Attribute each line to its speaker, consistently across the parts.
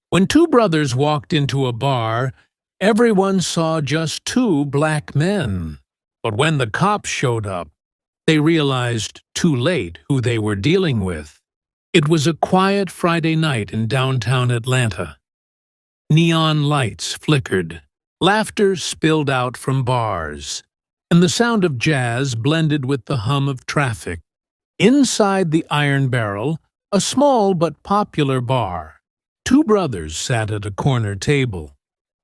Speaker 1: When two brothers walked into a bar, everyone saw just two black men. But when the cops showed up, they realized too late who they were dealing with. It was a quiet Friday night in downtown Atlanta. Neon lights flickered, laughter spilled out from bars, and the sound of jazz blended with the hum of traffic. Inside the Iron Barrel, a small but popular bar, two brothers sat at a corner table.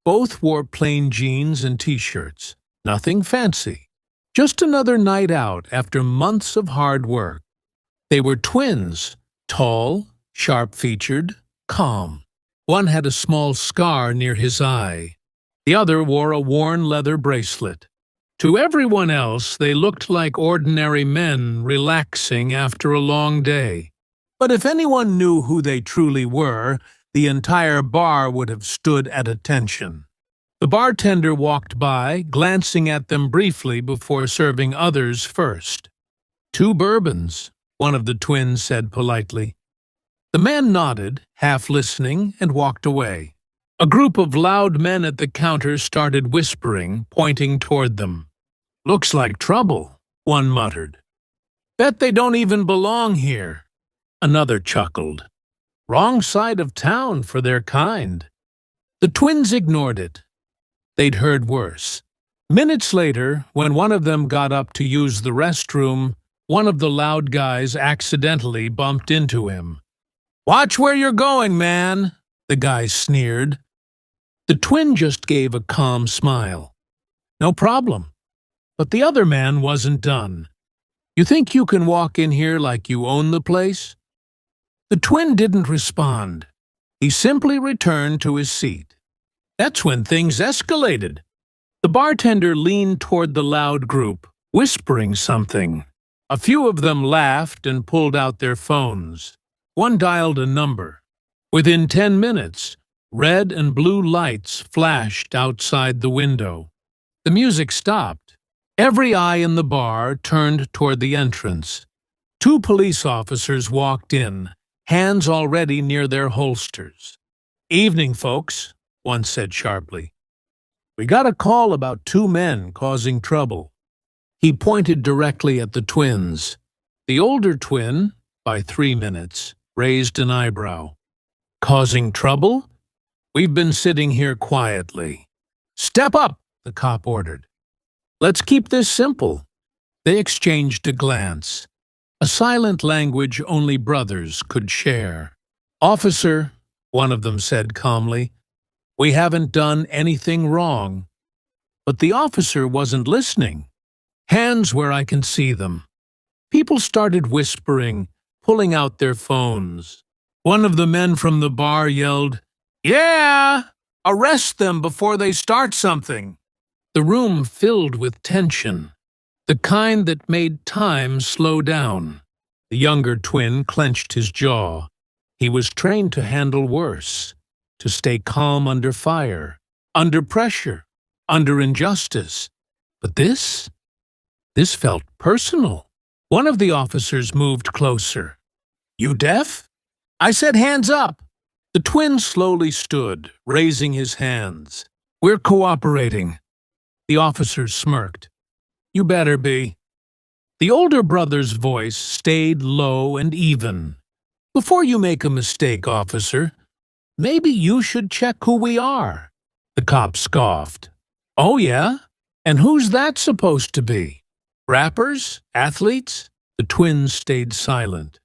Speaker 1: Both wore plain jeans and t-shirts, nothing fancy. Just another night out after months of hard work. They were twins, tall, sharp-featured, calm. One had a small scar near his eye. The other wore a worn leather bracelet. To everyone else, they looked like ordinary men relaxing after a long day. But if anyone knew who they truly were, the entire bar would have stood at attention. The bartender walked by, glancing at them briefly before serving others first. "Two bourbons," one of the twins said politely. The man nodded, half listening, and walked away. A group of loud men at the counter started whispering, pointing toward them. "Looks like trouble," one muttered. "Bet they don't even belong here," another chuckled. "Wrong side of town for their kind." The twins ignored it. They'd heard worse. Minutes later, when one of them got up to use the restroom, one of the loud guys accidentally bumped into him. "Watch where you're going, man," the guy sneered. The twin just gave a calm smile. "No problem." But the other man wasn't done. "You think you can walk in here like you own the place?" The twin didn't respond. He simply returned to his seat. That's when things escalated. The bartender leaned toward the loud group, whispering something. A few of them laughed and pulled out their phones. One dialed a number. Within 10 minutes, red and blue lights flashed outside the window. The music stopped. Every eye in the bar turned toward the entrance. Two police officers walked in, hands already near their holsters. "Evening, folks," one said sharply. "We got a call about two men causing trouble." He pointed directly at the twins. The older twin, by 3 minutes, raised an eyebrow. "Causing trouble? We've been sitting here quietly." "Step up," the cop ordered. "Let's keep this simple." They exchanged a glance, a silent language only brothers could share. "Officer," one of them said calmly, "we haven't done anything wrong." But the officer wasn't listening. "Hands where I can see them." People started whispering, pulling out their phones. One of the men from the bar yelled, "Yeah! Arrest them before they start something." The room filled with tension, the kind that made time slow down. The younger twin clenched his jaw. He was trained to handle worse, to stay calm under fire, under pressure, under injustice. But this felt personal. One of the officers moved closer. "You deaf?" "I said hands up." The twin slowly stood, raising his hands. "We're cooperating." The officer smirked. "You better be." The older brother's voice stayed low and even. "Before you make a mistake, officer, maybe you should check who we are." The cop scoffed. "Oh, yeah? And who's that supposed to be? Rappers? Athletes?" The twins stayed silent.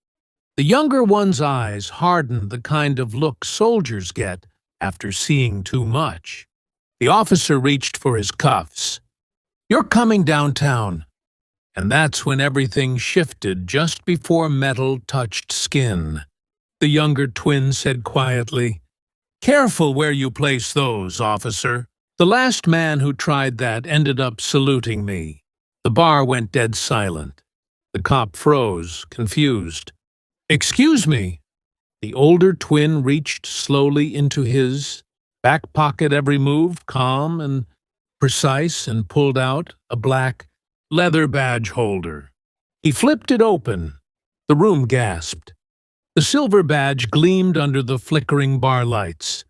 Speaker 1: The younger one's eyes hardened the kind of look soldiers get after seeing too much. The officer reached for his cuffs. "You're coming downtown." And that's when everything shifted just before metal touched skin. The younger twin said quietly, "Careful where you place those, officer." The last man who tried that ended up saluting me. The bar went dead silent. The cop froze, confused. "Excuse me." The older twin reached slowly into his back pocket every move, calm and precise, and pulled out a black leather badge holder. He flipped it open. The room gasped. The silver badge gleamed under the flickering bar lights.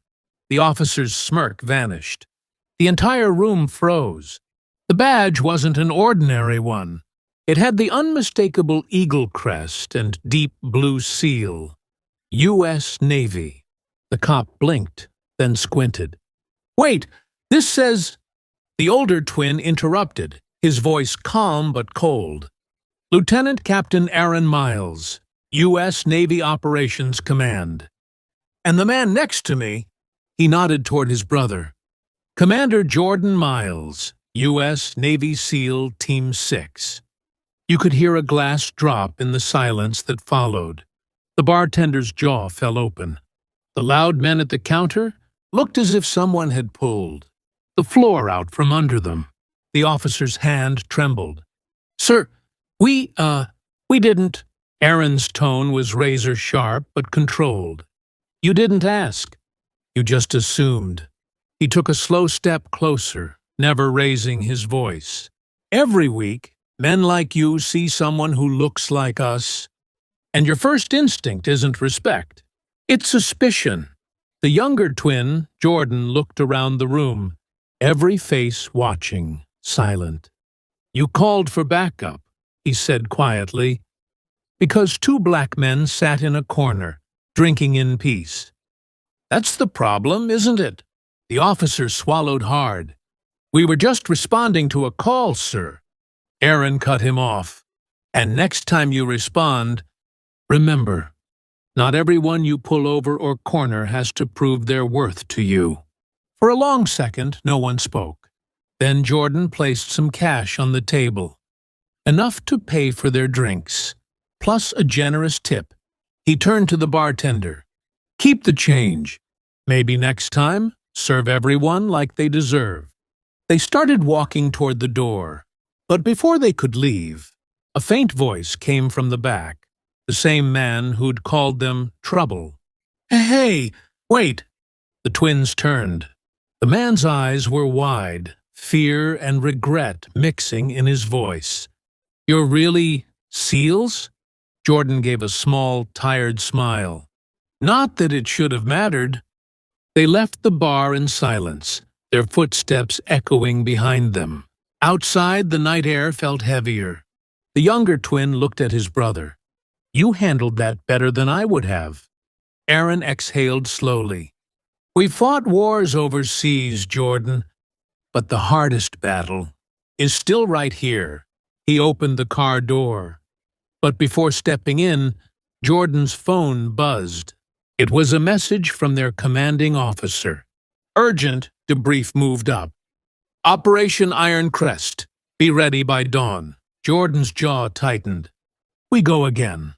Speaker 1: The officer's smirk vanished. The entire room froze. The badge wasn't an ordinary one. It had the unmistakable eagle crest and deep blue seal. U.S. Navy. The cop blinked, then squinted. "Wait, this says—" The older twin interrupted, his voice calm but cold. "Lieutenant Captain Aaron Miles, U.S. Navy Operations Command." "And the man next to me," he nodded toward his brother, "Commander Jordan Miles, U.S. Navy SEAL Team 6. You could hear a glass drop in the silence that followed. The bartender's jaw fell open. The loud men at the counter looked as if someone had pulled the floor out from under them. The officer's hand trembled. "Sir, we didn't—" Aaron's tone was razor-sharp but controlled. "You didn't ask. You just assumed." He took a slow step closer, never raising his voice. "Every week, men like you see someone who looks like us, and your first instinct isn't respect. It's suspicion." The younger twin, Jordan, looked around the room, every face watching, silent. "You called for backup," he said quietly, "because two black men sat in a corner, drinking in peace. That's the problem, isn't it?" The officer swallowed hard. "We were just responding to a call, sir." Aaron cut him off. "And next time you respond, remember, not everyone you pull over or corner has to prove their worth to you." For a long second, no one spoke. Then Jordan placed some cash on the table, enough to pay for their drinks, plus a generous tip. He turned to the bartender. "Keep the change. Maybe next time, serve everyone like they deserve." They started walking toward the door, but before they could leave, a faint voice came from the back, the same man who'd called them trouble. "Hey, wait!" The twins turned. The man's eyes were wide, fear and regret mixing in his voice. "You're really SEALs?" Jordan gave a small, tired smile. "Not that it should have mattered." They left the bar in silence, their footsteps echoing behind them. Outside, the night air felt heavier. The younger twin looked at his brother. "You handled that better than I would have." Aaron exhaled slowly. "We fought wars overseas, Jordan, but the hardest battle is still right here." He opened the car door. But before stepping in, Jordan's phone buzzed. It was a message from their commanding officer. "Urgent," the brief moved up. "Operation Iron Crest. Be ready by dawn." Jordan's jaw tightened. "We go again."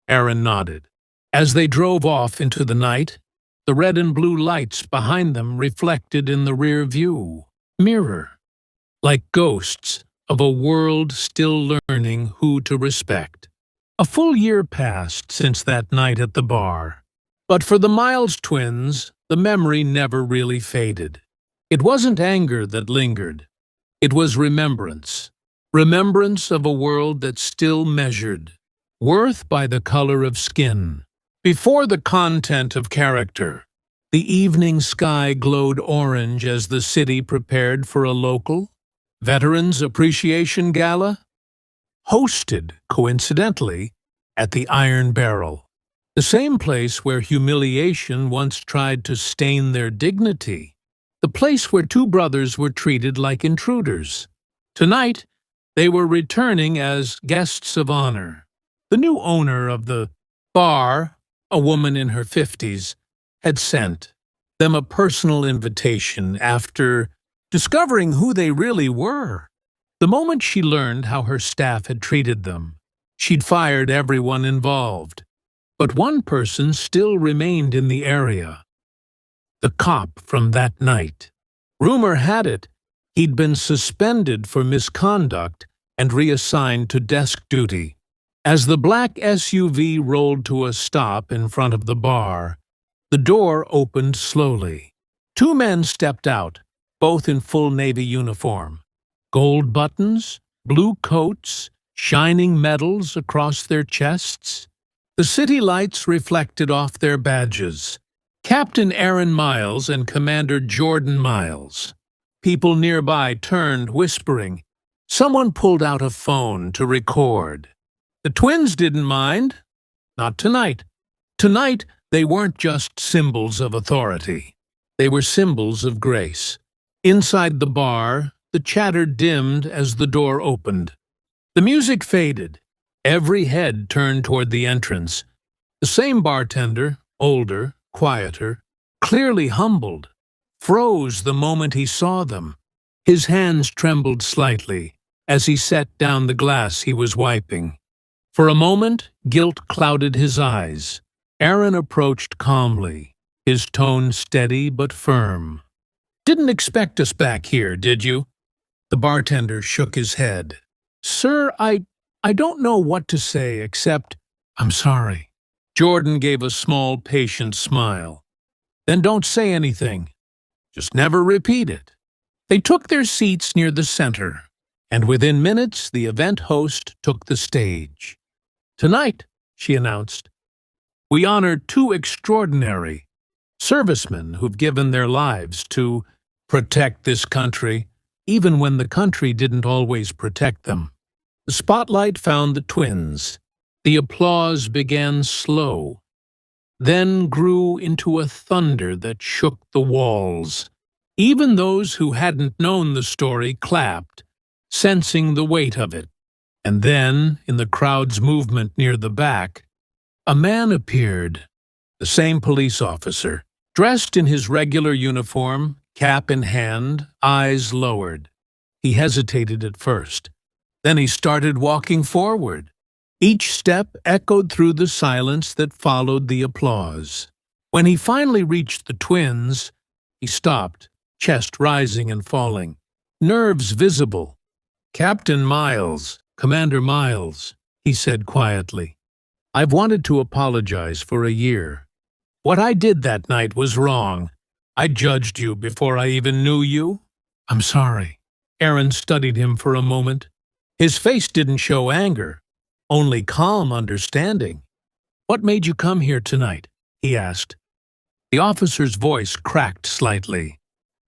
Speaker 1: Aaron nodded. As they drove off into the night, the red and blue lights behind them reflected in the rear view mirror, like ghosts of a world still learning who to respect. A full year passed since that night at the bar. But for the Miles twins, the memory never really faded. It wasn't anger that lingered. It was remembrance. Remembrance of a world that still measured worth by the color of skin, before the content of character. The evening sky glowed orange as the city prepared for a local Veterans Appreciation Gala, hosted, coincidentally, at the Iron Barrel, the same place where humiliation once tried to stain their dignity, the place where two brothers were treated like intruders. Tonight, they were returning as guests of honor. The new owner of the bar, a woman in her 50s, had sent them a personal invitation after discovering who they really were. The moment she learned how her staff had treated them, she'd fired everyone involved. But one person still remained in the area. The cop from that night. Rumor had it he'd been suspended for misconduct and reassigned to desk duty. As the black SUV rolled to a stop in front of the bar, the door opened slowly. Two men stepped out, both in full Navy uniform. Gold buttons, blue coats, shining medals across their chests. The city lights reflected off their badges. Captain Aaron Miles and Commander Jordan Miles. People nearby turned, whispering. Someone pulled out a phone to record. The twins didn't mind. Not tonight. Tonight, they weren't just symbols of authority. They were symbols of grace. Inside the bar, the chatter dimmed as the door opened. The music faded. Every head turned toward the entrance. The same bartender, older, quieter, clearly humbled, froze the moment he saw them. His hands trembled slightly as he set down the glass he was wiping. For a moment, guilt clouded his eyes. Aaron approached calmly, his tone steady but firm. "Didn't expect us back here, did you?" The bartender shook his head. "Sir, I don't know what to say except, I'm sorry." Jordan gave a small, patient smile. "Then don't say anything. Just never repeat it." They took their seats near the center, and within minutes the event host took the stage. "Tonight," she announced, "we honor two extraordinary servicemen who've given their lives to protect this country, even when the country didn't always protect them." The spotlight found the twins. The applause began slow, then grew into a thunder that shook the walls. Even those who hadn't known the story clapped, sensing the weight of it. And then, in the crowd's movement near the back, a man appeared, the same police officer, dressed in his regular uniform, cap in hand, eyes lowered. He hesitated at first. Then he started walking forward. Each step echoed through the silence that followed the applause. When he finally reached the twins, he stopped, chest rising and falling, nerves visible. "Captain Miles, Commander Miles," he said quietly, "I've wanted to apologize for a year. What I did that night was wrong. I judged you before I even knew you. I'm sorry." Aaron studied him for a moment. His face didn't show anger, only calm understanding. "What made you come here tonight?" he asked. The officer's voice cracked slightly.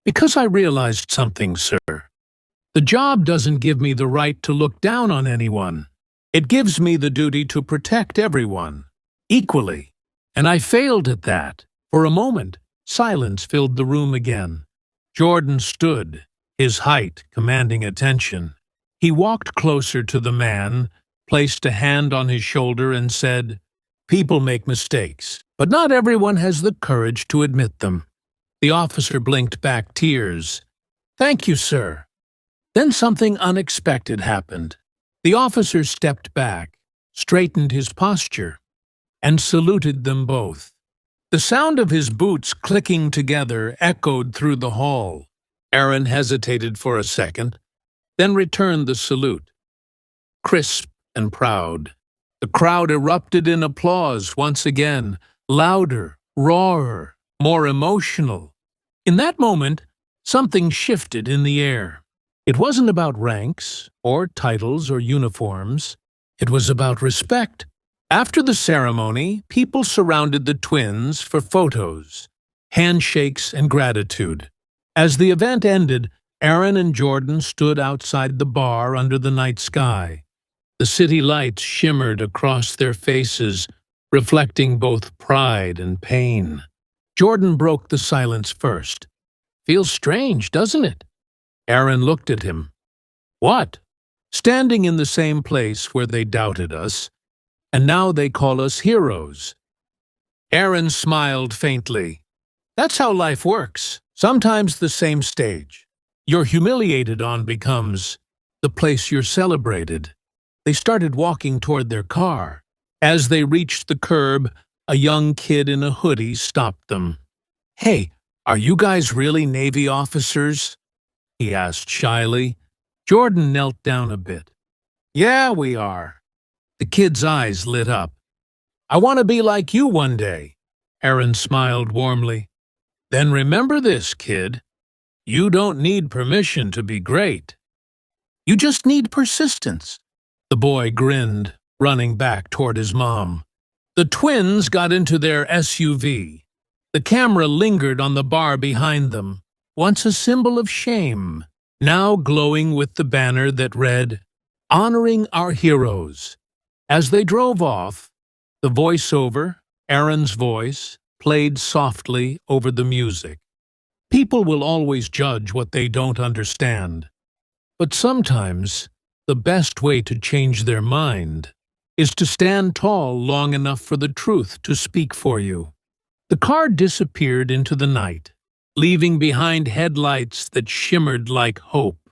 Speaker 1: "Because I realized something, sir. The job doesn't give me the right to look down on anyone. It gives me the duty to protect everyone, equally. And I failed at that." For a moment, silence filled the room again. Jordan stood, his height commanding attention. He walked closer to the man, placed a hand on his shoulder, and said, "People make mistakes, but not everyone has the courage to admit them." The officer blinked back tears. "Thank you, sir." Then something unexpected happened. The officer stepped back, straightened his posture, and saluted them both. The sound of his boots clicking together echoed through the hall. Aaron hesitated for a second, then returned the salute. Crisp and proud. The crowd erupted in applause once again, louder, rawer, more emotional. In that moment, something shifted in the air. It wasn't about ranks, or titles, or uniforms. It was about respect. After the ceremony, people surrounded the twins for photos, handshakes, and gratitude. As the event ended, Aaron and Jordan stood outside the bar under the night sky. The city lights shimmered across their faces, reflecting both pride and pain. Jordan broke the silence first. "Feels strange, doesn't it?" Aaron looked at him. "What?" "Standing in the same place where they doubted us, and now they call us heroes." Aaron smiled faintly. "That's how life works. Sometimes the same stage you're humiliated on becomes the place you're celebrated." They started walking toward their car. As they reached the curb, a young kid in a hoodie stopped them. "Hey, are you guys really Navy officers?" he asked shyly. Jordan knelt down a bit. "Yeah, we are." The kid's eyes lit up. "I want to be like you one day." Aaron smiled warmly. "Then remember this, kid. You don't need permission to be great. You just need persistence." The boy grinned, running back toward his mom. The twins got into their SUV. The camera lingered on the bar behind them, once a symbol of shame, now glowing with the banner that read, "Honoring Our Heroes." As they drove off, the voiceover, Aaron's voice, played softly over the music. People will always judge what they don't understand, but sometimes the best way to change their mind is to stand tall long enough for the truth to speak for you. The car disappeared into the night, leaving behind headlights that shimmered like hope.